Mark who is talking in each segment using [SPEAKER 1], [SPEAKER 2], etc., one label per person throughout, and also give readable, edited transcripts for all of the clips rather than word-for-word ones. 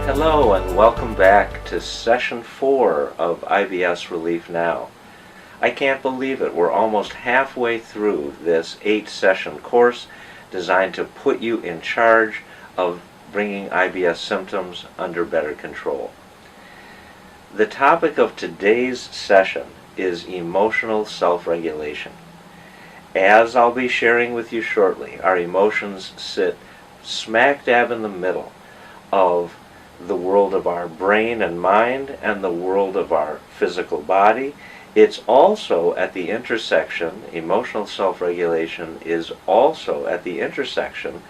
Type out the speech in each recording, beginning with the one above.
[SPEAKER 1] Hello and welcome back to Session 4 of IBS Relief Now. I can't believe it, we're almost halfway through this 8-session course designed to put you in charge of bringing IBS symptoms under better control. The topic of today's session is emotional self-regulation. As I'll be sharing with you shortly, our emotions sit smack dab in the middle of the world of our brain and mind and the world of our physical body. It's also at the intersection, emotional self-regulation is also at the intersection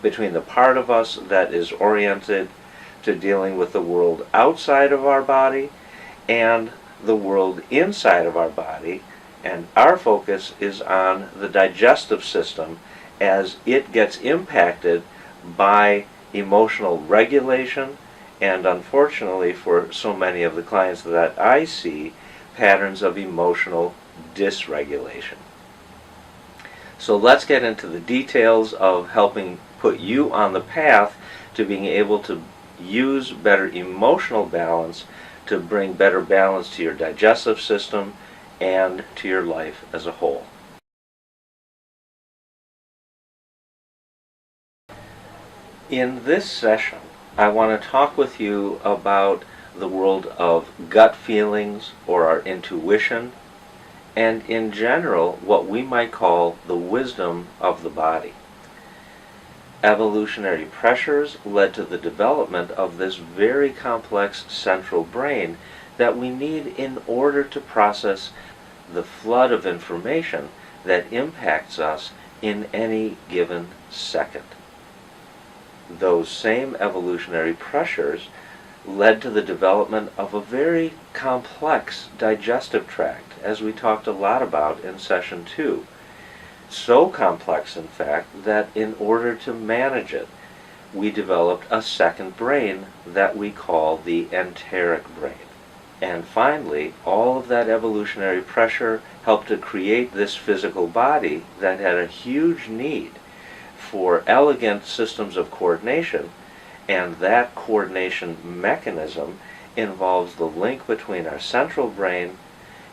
[SPEAKER 1] between the part of us that is oriented to dealing with the world outside of our body and the world inside of our body, and our focus is on the digestive system as it gets impacted by emotional regulation and, unfortunately for so many of the clients that I see, patterns of emotional dysregulation. So let's get into the details of helping put you on the path to being able to use better emotional balance to bring better balance to your digestive system and to your life as a whole. In this session, I want to talk with you about the world of gut feelings or our intuition, and in general what we might call the wisdom of the body. Evolutionary pressures led to the development of this very complex central brain that we need in order to process the flood of information that impacts us in any given second. Those same evolutionary pressures led to the development of a very complex digestive tract, as we talked a lot about in Session 2. So complex, in fact, that in order to manage it, we developed a second brain that we call the enteric brain. And finally, all of that evolutionary pressure helped to create this physical body that had a huge need for elegant systems of coordination, and that coordination mechanism involves the link between our central brain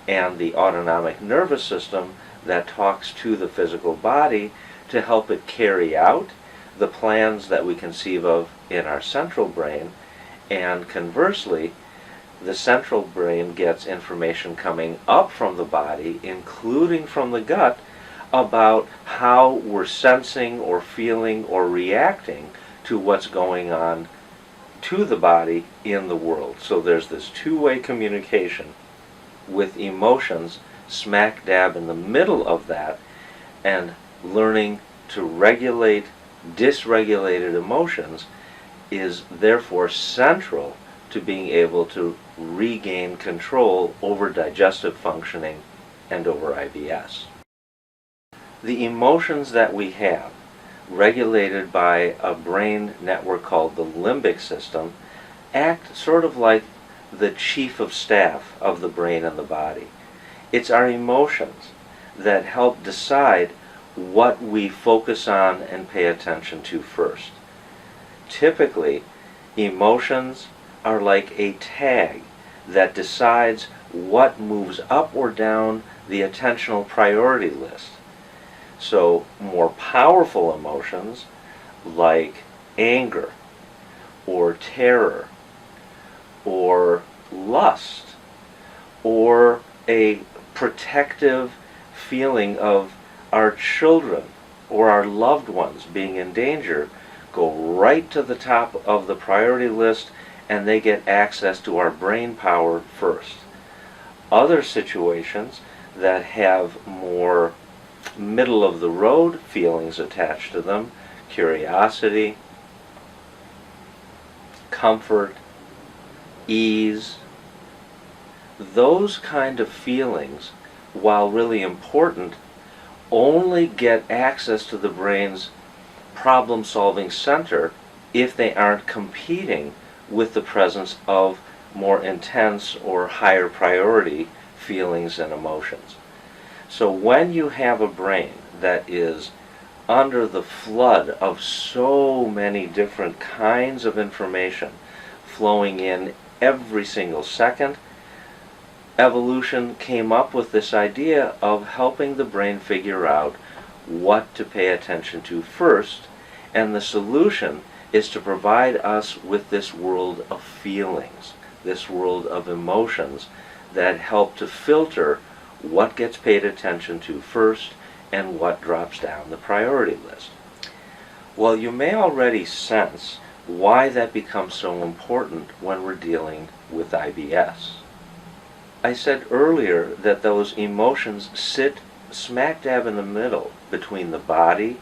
[SPEAKER 1] and the autonomic nervous system that talks to the physical body to help it carry out the plans that we conceive of in our central brain, and conversely, the central brain gets information coming up from the body, including from the gut, about how we're sensing or feeling or reacting to what's going on to the body in the world. So there's this two-way communication with emotions smack dab in the middle of that, and learning to regulate dysregulated emotions is therefore central to being able to regain control over digestive functioning and over IBS. The emotions that we have, regulated by a brain network called the limbic system, act sort of like the chief of staff of the brain and the body. It's our emotions that help decide what we focus on and pay attention to first. Typically, emotions are like a tag that decides what moves up or down the attentional priority list. So more powerful emotions like anger or terror or lust or a protective feeling of our children or our loved ones being in danger go right to the top of the priority list, and they get access to our brain power first. Other situations that have more middle of the road feelings attached to them, curiosity, comfort, ease, those kind of feelings, while really important, only get access to the brain's problem-solving center if they aren't competing with the presence of more intense or higher priority feelings and emotions. So when you have a brain that is under the flood of so many different kinds of information flowing in every single second, evolution came up with this idea of helping the brain figure out what to pay attention to first, and the solution is to provide us with this world of feelings, this world of emotions that help to filter what gets paid attention to first and what drops down the priority list. Well, you may already sense why that becomes so important when we're dealing with IBS. I said earlier that those emotions sit smack dab in the middle between the body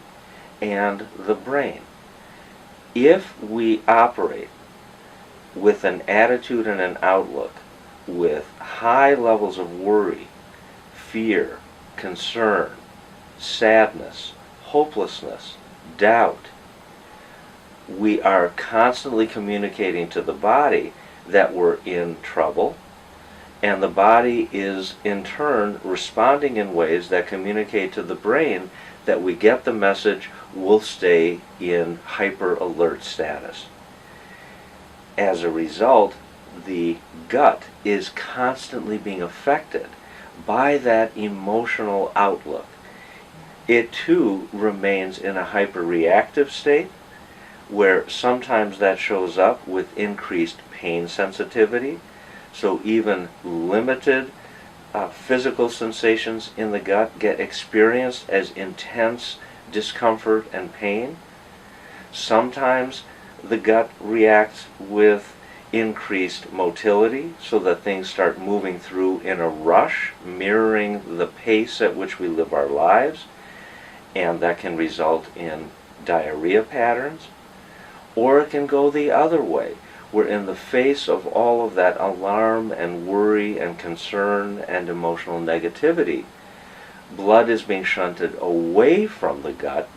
[SPEAKER 1] and the brain. If we operate with an attitude and an outlook with high levels of worry, fear, concern, sadness, hopelessness, doubt, we are constantly communicating to the body that we're in trouble, and the body is in turn responding in ways that communicate to the brain that we get the message, we'll stay in hyper alert status. As a result, the gut is constantly being affected by that emotional outlook. It too remains in a hyperreactive state, where sometimes that shows up with increased pain sensitivity. So even limited physical sensations in the gut get experienced as intense discomfort and pain. Sometimes the gut reacts with increased motility, so that things start moving through in a rush, mirroring the pace at which we live our lives, and that can result in diarrhea patterns. Or it can go the other way, where in the face of all of that alarm and worry and concern and emotional negativity, blood is being shunted away from the gut,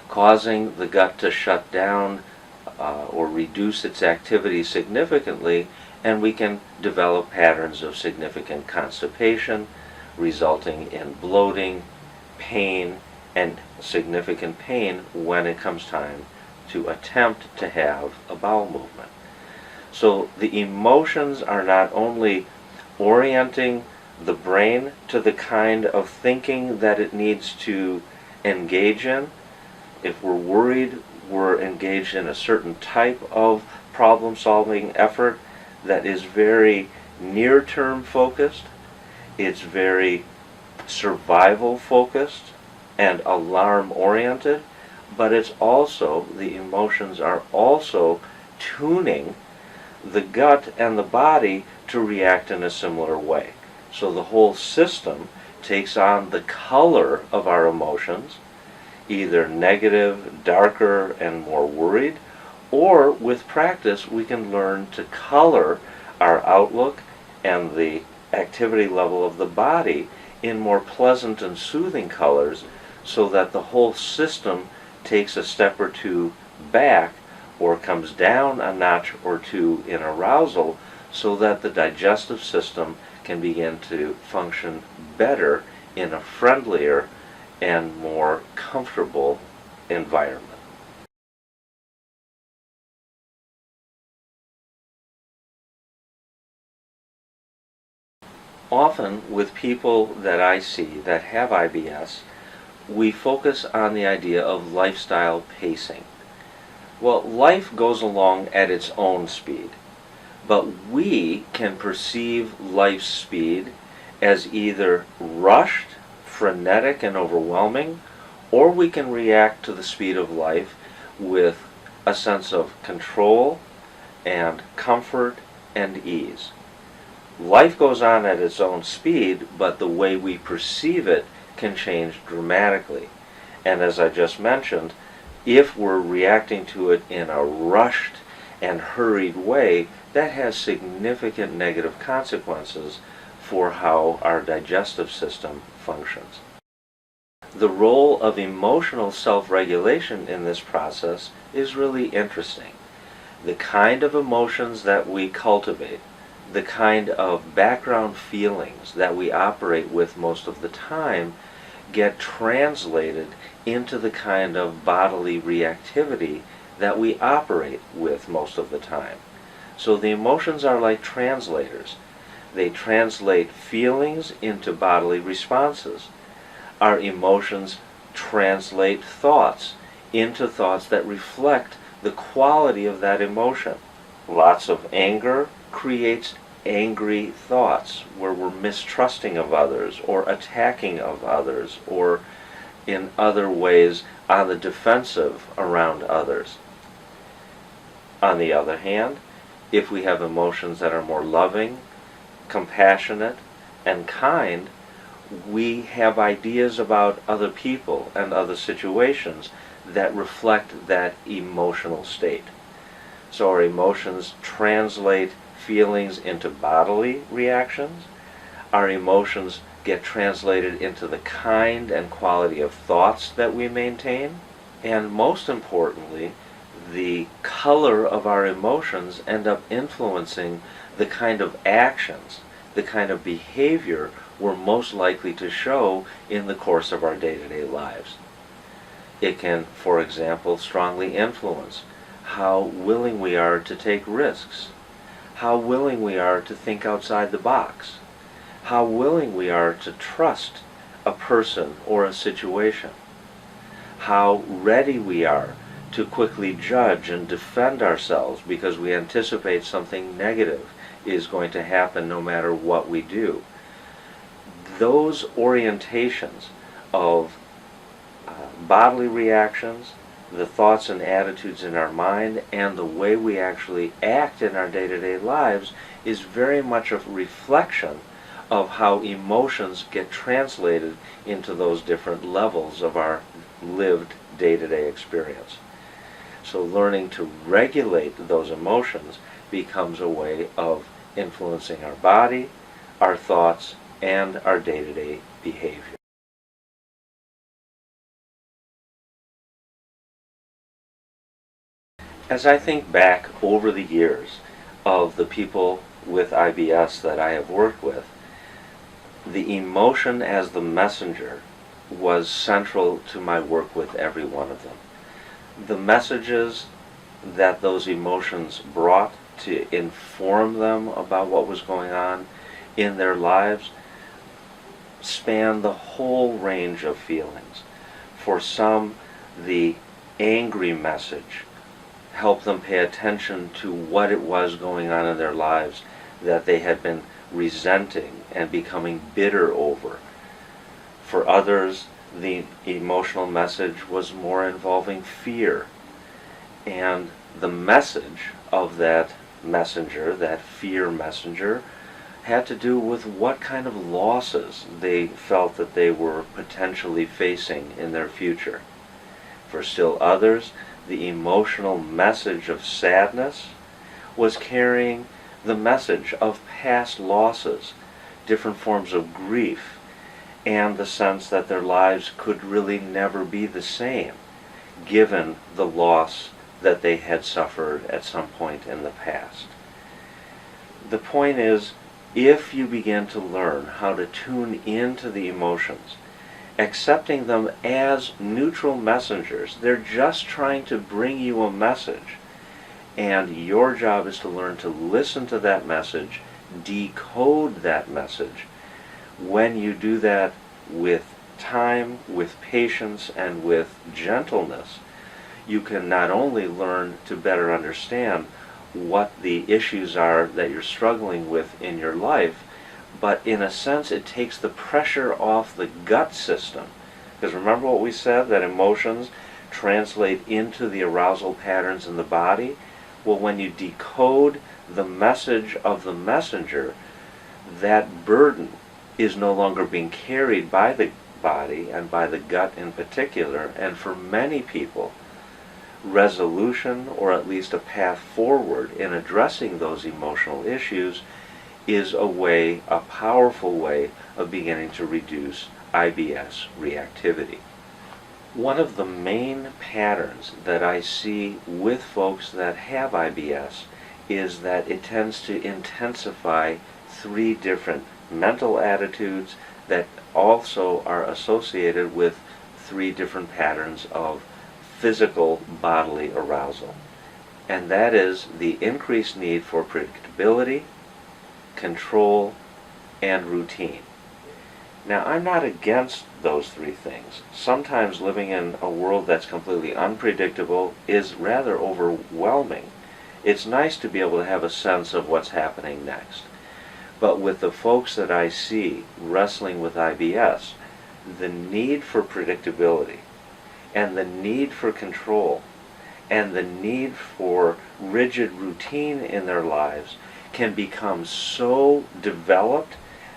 [SPEAKER 1] causing the gut to shut down or reduce its activity significantly, and we can develop patterns of significant constipation, resulting in bloating, pain, and significant pain when it comes time to attempt to have a bowel movement. So the emotions are not only orienting the brain to the kind of thinking that it needs to engage in. If we're worried, we're engaged in a certain type of problem-solving effort that is very near-term focused, it's very survival-focused and alarm-oriented, but it's also, the emotions are also tuning the gut and the body to react in a similar way. So the whole system takes on the color of our emotions, either negative, darker, and more worried, or with practice we can learn to color our outlook and the activity level of the body in more pleasant and soothing colors, so that the whole system takes a step or two back or comes down a notch or two in arousal, so that the digestive system can begin to function better in a friendlier and more comfortable environment. Often with people that I see that have IBS, we focus on the idea of lifestyle pacing. Well, life goes along at its own speed, but we can perceive life's speed as either rushed, frenetic, and overwhelming, or we can react to the speed of life with a sense of control and comfort and ease. Life goes on at its own speed, but the way we perceive it can change dramatically. And as I just mentioned, if we're reacting to it in a rushed and hurried way, that has significant negative consequences for how our digestive system functions. The role of emotional self-regulation in this process is really interesting. The kind of emotions that we cultivate, the kind of background feelings that we operate with most of the time, get translated into the kind of bodily reactivity that we operate with most of the time. So the emotions are like translators. They translate feelings into bodily responses. Our emotions translate thoughts into thoughts that reflect the quality of that emotion. Lots of anger creates angry thoughts where we're mistrusting of others or attacking of others or in other ways on the defensive around others. On the other hand, if we have emotions that are more loving, compassionate, and kind, we have ideas about other people and other situations that reflect that emotional state. So our emotions translate feelings into bodily reactions. Our emotions get translated into the kind and quality of thoughts that we maintain. And most importantly, the color of our emotions end up influencing the kind of actions, the kind of behavior we're most likely to show in the course of our day-to-day lives. It can, for example, strongly influence how willing we are to take risks, how willing we are to think outside the box, how willing we are to trust a person or a situation, how ready we are to quickly judge and defend ourselves because we anticipate something negative is going to happen no matter what we do. Those orientations of bodily reactions, the thoughts and attitudes in our mind, and the way we actually act in our day-to-day lives is very much a reflection of how emotions get translated into those different levels of our lived day-to-day experience. So learning to regulate those emotions becomes a way of influencing our body, our thoughts, and our day-to-day behavior. As I think back over the years of the people with IBS that I have worked with, the emotion as the messenger was central to my work with every one of them. The messages that those emotions brought to inform them about what was going on in their lives span the whole range of feelings. For some, the angry message helped them pay attention to what it was going on in their lives that they had been resenting and becoming bitter over. For others, the emotional message was more involving fear. And the message of that messenger, that fear messenger, had to do with what kind of losses they felt that they were potentially facing in their future. For still others, the emotional message of sadness was carrying the message of past losses, different forms of grief, and the sense that their lives could really never be the same, given the loss that they had suffered at some point in the past. The point is, if you begin to learn how to tune into the emotions, accepting them as neutral messengers, they're just trying to bring you a message, and your job is to learn to listen to that message, decode that message. When you do that with time, with patience, and with gentleness, you can not only learn to better understand what the issues are that you're struggling with in your life, but in a sense it takes the pressure off the gut system. Because remember what we said, that emotions translate into the arousal patterns in the body? Well, when you decode the message of the messenger, that burden is no longer being carried by the body and by the gut in particular, and for many people, resolution, or at least a path forward in addressing those emotional issues, is a powerful way of beginning to reduce IBS reactivity. One of the main patterns that I see with folks that have IBS is that it tends to intensify 3 different mental attitudes that also are associated with 3 different patterns of physical bodily arousal. And that is the increased need for predictability, control, and routine. Now, I'm not against those three things. Sometimes living in a world that's completely unpredictable is rather overwhelming. It's nice to be able to have a sense of what's happening next. But with the folks that I see wrestling with IBS, the need for predictability and the need for control and the need for rigid routine in their lives can become so developed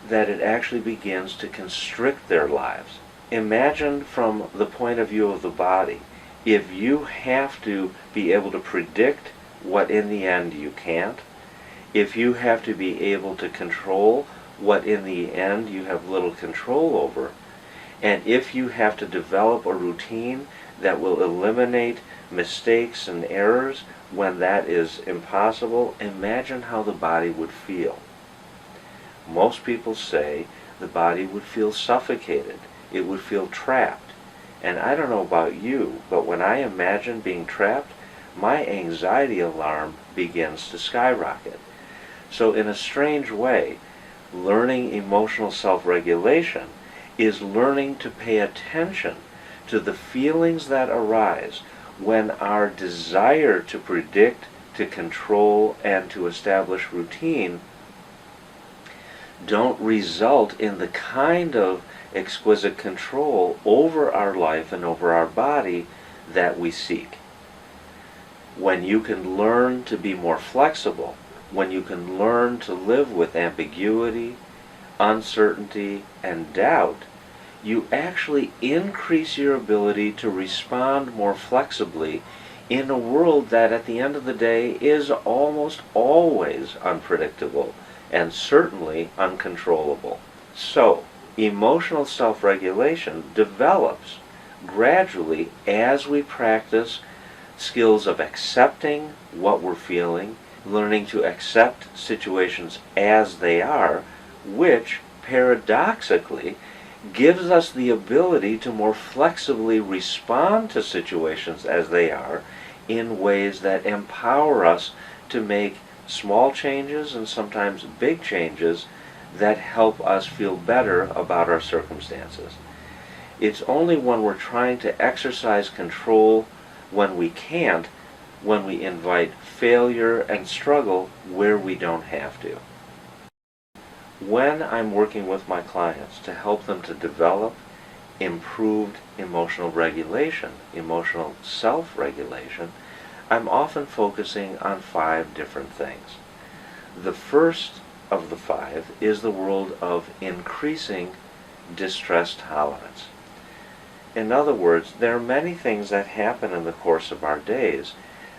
[SPEAKER 1] that it actually begins to constrict their lives. Imagine from the point of view of the body, if you have to be able to predict what in the end you can't, if you have to be able to control what in the end you have little control over, and if you have to develop a routine that will eliminate mistakes and errors when that is impossible, imagine how the body would feel. Most people say the body would feel suffocated. It would feel trapped. And I don't know about you, but when I imagine being trapped, my anxiety alarm begins to skyrocket. So in a strange way, learning emotional self-regulation is learning to pay attention to the feelings that arise when our desire to predict, to control, and to establish routine don't result in the kind of exquisite control over our life and over our body that we seek. When you can learn to be more flexible, when you can learn to live with ambiguity, uncertainty, and doubt, you actually increase your ability to respond more flexibly in a world that at the end of the day is almost always unpredictable and certainly uncontrollable. So, emotional self-regulation develops gradually as we practice skills of accepting what we're feeling, learning to accept situations as they are, which paradoxically gives us the ability to more flexibly respond to situations as they are in ways that empower us to make small changes and sometimes big changes that help us feel better about our circumstances. It's only when we're trying to exercise control when we can't, when we invite failure and struggle where we don't have to. When I'm working with my clients to help them to develop improved emotional regulation, emotional self-regulation, I'm often focusing on 5 different things. The first of the 5 is the world of increasing distress tolerance. In other words, there are many things that happen in the course of our days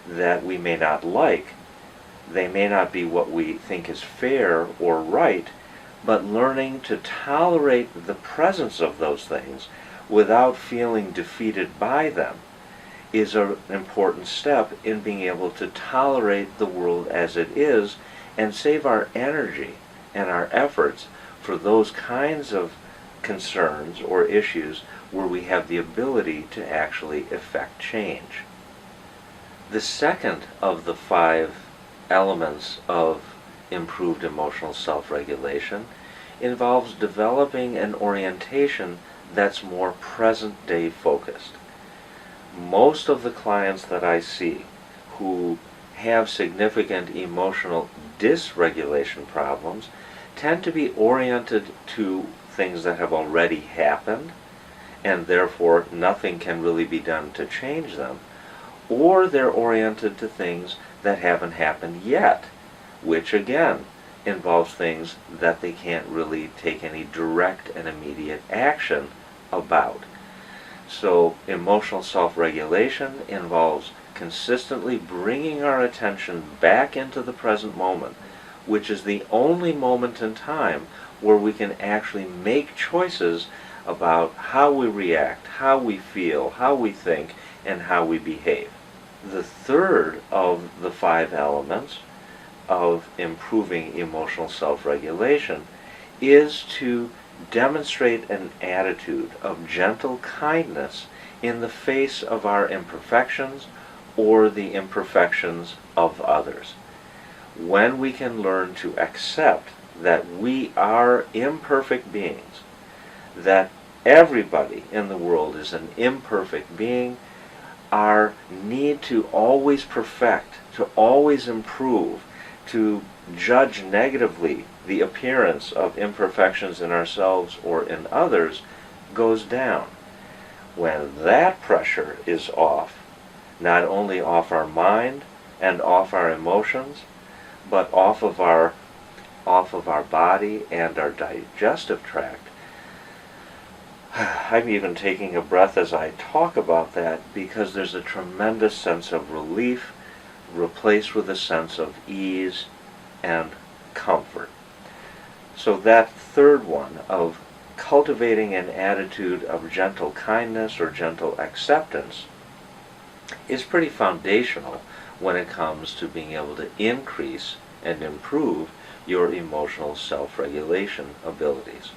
[SPEAKER 1] that we may not like. They may not be what we think is fair or right, but learning to tolerate the presence of those things without feeling defeated by them is an important step in being able to tolerate the world as it is and save our energy and our efforts for those kinds of concerns or issues where we have the ability to actually effect change. The second of the 5 elements of improved emotional self-regulation involves developing an orientation that's more present-day focused. Most of the clients that I see who have significant emotional dysregulation problems tend to be oriented to things that have already happened, and therefore nothing can really be done to change them, or they're oriented to things that haven't happened yet, which again involves things that they can't really take any direct and immediate action about. So emotional self-regulation involves consistently bringing our attention back into the present moment, which is the only moment in time where we can actually make choices about how we react, how we feel, how we think, and how we behave. The third of the 5 elements of improving emotional self-regulation is to demonstrate an attitude of gentle kindness in the face of our imperfections or the imperfections of others. When we can learn to accept that we are imperfect beings, that everybody in the world is an imperfect being, our need to always perfect, to always improve, to judge negatively the appearance of imperfections in ourselves or in others goes down. When that pressure is off, not only off our mind and off our emotions, but off of our body and our digestive tract. I'm even taking a breath as I talk about that because there's a tremendous sense of relief replaced with a sense of ease and comfort. So that third one of cultivating an attitude of gentle kindness or gentle acceptance is pretty foundational when it comes to being able to increase and improve your emotional self-regulation abilities.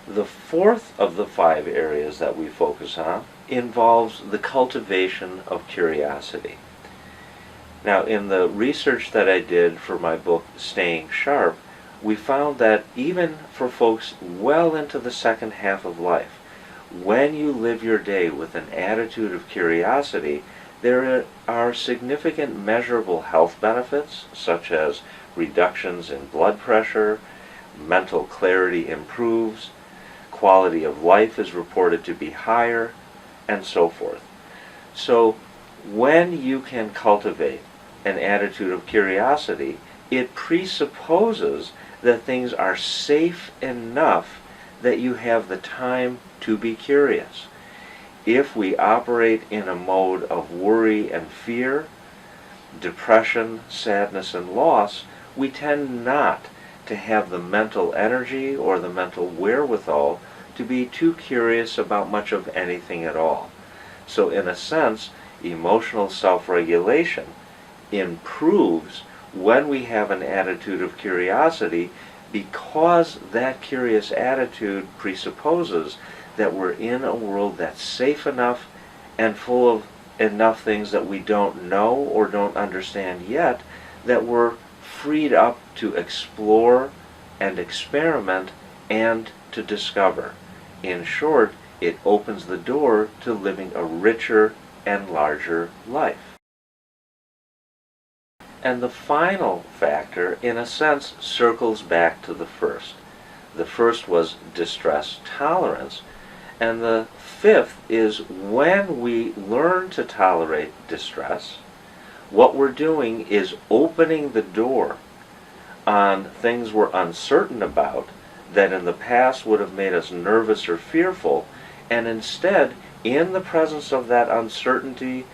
[SPEAKER 1] The fourth of the 5 areas that we focus on involves the cultivation of curiosity. Now, in the research that I did for my book, Staying Sharp, we found that even for folks well into the second half of life, when you live your day with an attitude of curiosity, there are significant measurable health benefits, such as reductions in blood pressure, mental clarity improves, quality of life is reported to be higher, and so forth. So when you can cultivate an attitude of curiosity, it presupposes that things are safe enough that you have the time to be curious. If we operate in a mode of worry and fear, depression, sadness, and loss, we tend not to have the mental energy or the mental wherewithal to be too curious about much of anything at all. So in a sense, emotional self-regulation improves when we have an attitude of curiosity, because that curious attitude presupposes that we're in a world that's safe enough and full of enough things that we don't know or don't understand yet, that we're freed up to explore and experiment and to discover. In short, it opens the door to living a richer and larger life. And the final factor, in a sense, circles back to the first. The first was distress tolerance, and the fifth is when we learn to tolerate distress, what we're doing is opening the door on things we're uncertain about that in the past would have made us nervous or fearful, and instead, in the presence of that uncertainty,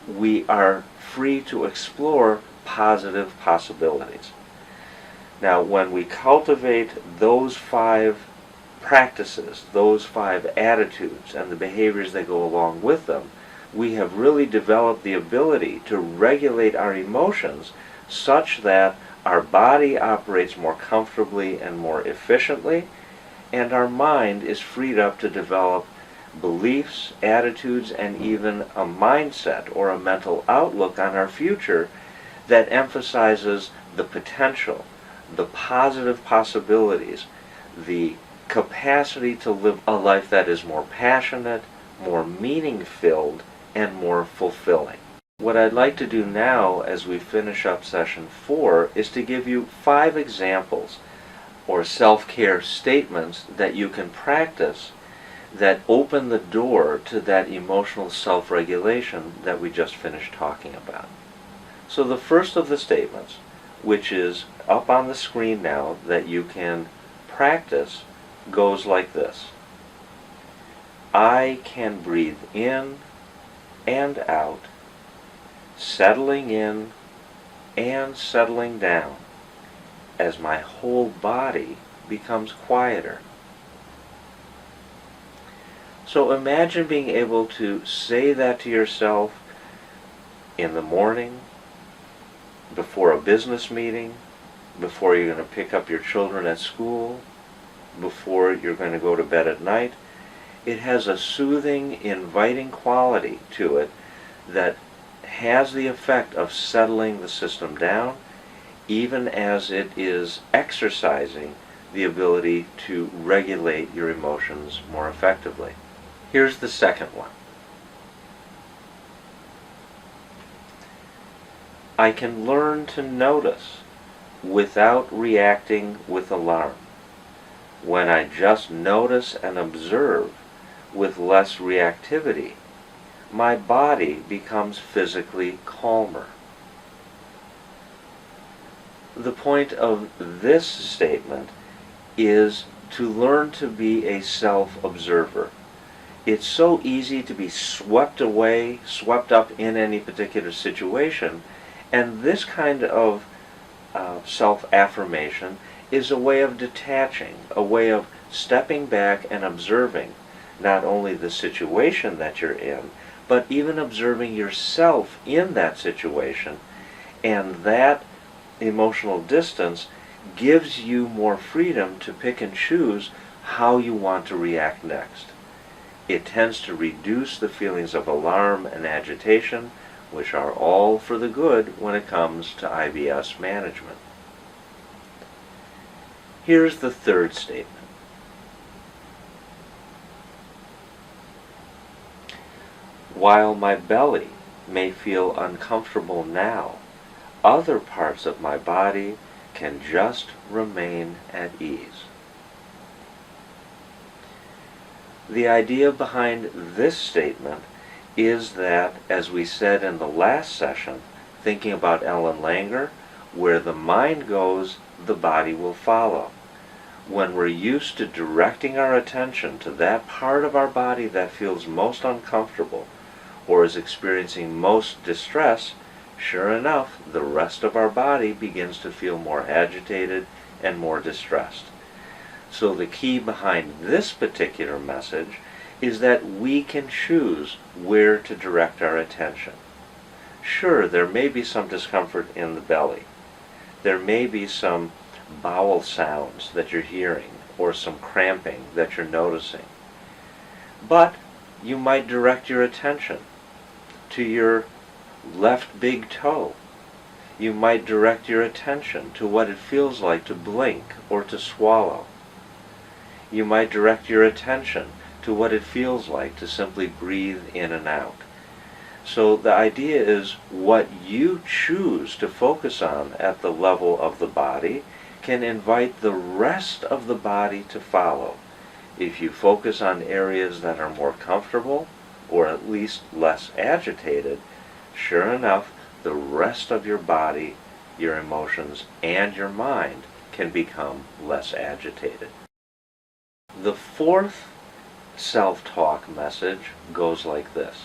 [SPEAKER 1] we are free to explore positive possibilities. Now, when we cultivate those 5 practices, those 5 attitudes, and the behaviors that go along with them, we have really developed the ability to regulate our emotions such that our body operates more comfortably and more efficiently, and our mind is freed up to develop beliefs, attitudes, and even a mindset or a mental outlook on our future that emphasizes the potential, the positive possibilities, the capacity to live a life that is more passionate, more meaning-filled, and more fulfilling. What I'd like to do now as we finish up session 4 is to give you 5 examples or self-care statements that you can practice that open the door to that emotional self-regulation that we just finished talking about. So the first of the statements, which is up on the screen now that you can practice, goes like this. I can breathe in and out, settling in and settling down as my whole body becomes quieter. So imagine being able to say that to yourself in the morning, before a business meeting, before you're going to pick up your children at school, before you're going to go to bed at night. It has a soothing, inviting quality to it that has the effect of settling the system down, even as it is exercising the ability to regulate your emotions more effectively. Here's the second one. I can learn to notice without reacting with alarm. When I just notice and observe with less reactivity, my body becomes physically calmer. The point of this statement is to learn to be a self-observer. It's so easy to be swept away, swept up in any particular situation, and this kind of self-affirmation is a way of detaching, a way of stepping back and observing not only the situation that you're in, but even observing yourself in that situation. And that emotional distance gives you more freedom to pick and choose how you want to react next. It tends to reduce the feelings of alarm and agitation, which are all for the good when it comes to IBS management. Here's the third statement. While my belly may feel uncomfortable now, other parts of my body can just remain at ease. The idea behind this statement is that, as we said in the last session, thinking about Ellen Langer, where the mind goes, the body will follow. When we're used to directing our attention to that part of our body that feels most uncomfortable or is experiencing most distress, sure enough, the rest of our body begins to feel more agitated and more distressed. So the key behind this particular message is that we can choose where to direct our attention. Sure, there may be some discomfort in the belly. There may be some bowel sounds that you're hearing or some cramping that you're noticing. But you might direct your attention to your left big toe. You might direct your attention to what it feels like to blink or to swallow. You might direct your attention to what it feels like to simply breathe in and out. So the idea is what you choose to focus on at the level of the body can invite the rest of the body to follow. If you focus on areas that are more comfortable, or at least less agitated, sure enough, the rest of your body, your emotions, and your mind can become less agitated. The fourth self-talk message goes like this.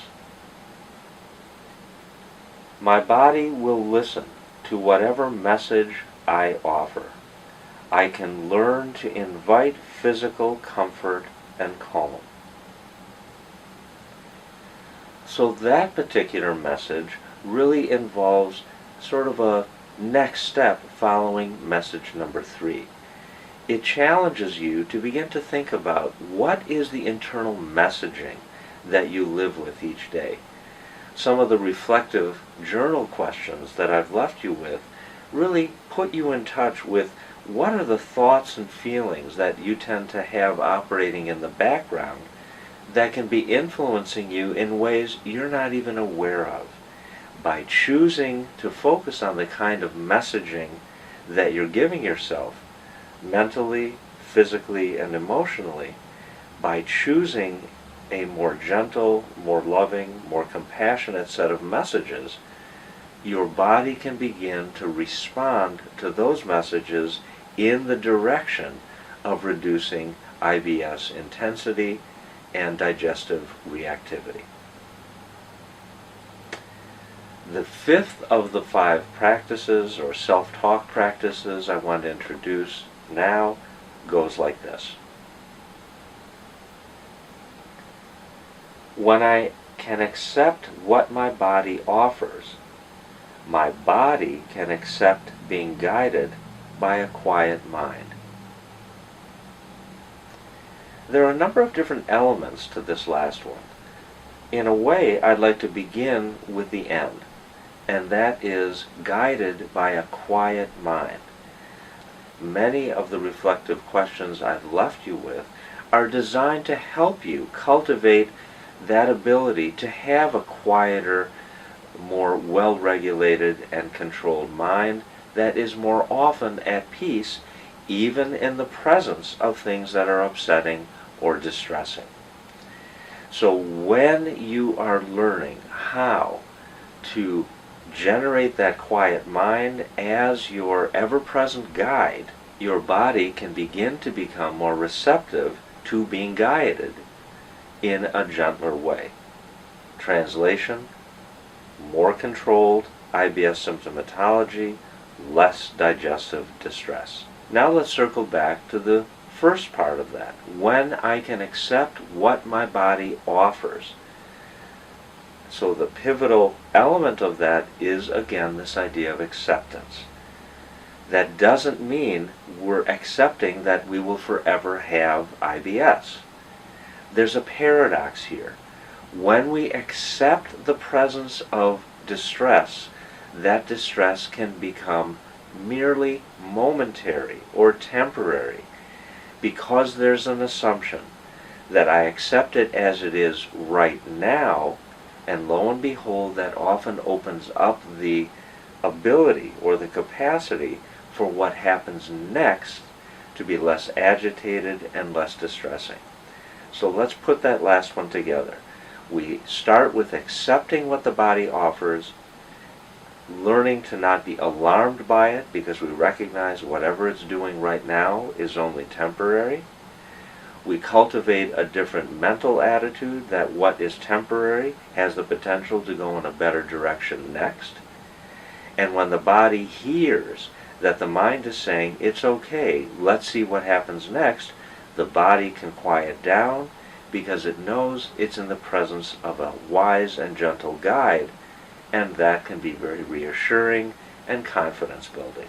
[SPEAKER 1] My body will listen to whatever message I offer. I can learn to invite physical comfort and calm. So that particular message really involves sort of a next step following message number 3. It challenges you to begin to think about what is the internal messaging that you live with each day. Some of the reflective journal questions that I've left you with really put you in touch with what are the thoughts and feelings that you tend to have operating in the background that can be influencing you in ways you're not even aware of. By choosing to focus on the kind of messaging that you're giving yourself, mentally, physically, and emotionally, by choosing a more gentle, more loving, more compassionate set of messages, your body can begin to respond to those messages in the direction of reducing IBS intensity and digestive reactivity. The fifth of the 5 practices or self-talk practices I want to introduce now goes like this. When I can accept what my body offers, my body can accept being guided by a quiet mind. There are a number of different elements to this last one. In a way, I'd like to begin with the end, and that is guided by a quiet mind. Many of the reflective questions I've left you with are designed to help you cultivate that ability to have a quieter, more well-regulated and controlled mind that is more often at peace, even in the presence of things that are upsetting or distressing. So when you are learning how to generate that quiet mind as your ever-present guide, your body can begin to become more receptive to being guided in a gentler way. Translation: more controlled IBS symptomatology, less digestive distress. Now let's circle back to the first part of that, when I can accept what my body offers. So the pivotal element of that is, again, this idea of acceptance. That doesn't mean we're accepting that we will forever have IBS. There's a paradox here. When we accept the presence of distress, that distress can become merely momentary or temporary, because there's an assumption that I accept it as it is right now, and lo and behold, that often opens up the ability or the capacity for what happens next to be less agitated and less distressing. So let's put that last one together. We start with accepting what the body offers, learning to not be alarmed by it because we recognize whatever it's doing right now is only temporary. We cultivate a different mental attitude that what is temporary has the potential to go in a better direction next. And when the body hears that the mind is saying, it's okay, let's see what happens next, the body can quiet down because it knows it's in the presence of a wise and gentle guide, and that can be very reassuring and confidence building.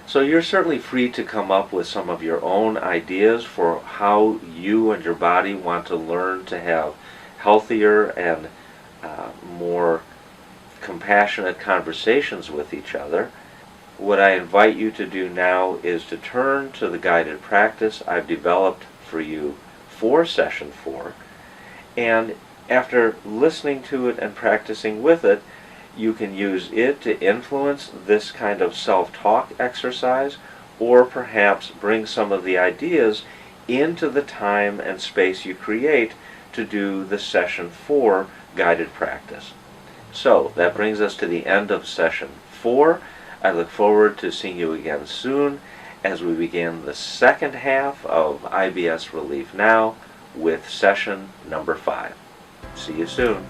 [SPEAKER 1] So you're certainly free to come up with some of your own ideas for how you and your body want to learn to have healthier and more compassionate conversations with each other. What I invite you to do now is to turn to the guided practice I've developed for you for session 4, and after listening to it and practicing with it, you can use it to influence this kind of self-talk exercise, or perhaps bring some of the ideas into the time and space you create to do the session 4 guided practice. So that brings us to the end of session 4. I look forward to seeing you again soon as we begin the second half of IBS Relief Now with session number 5. See you soon.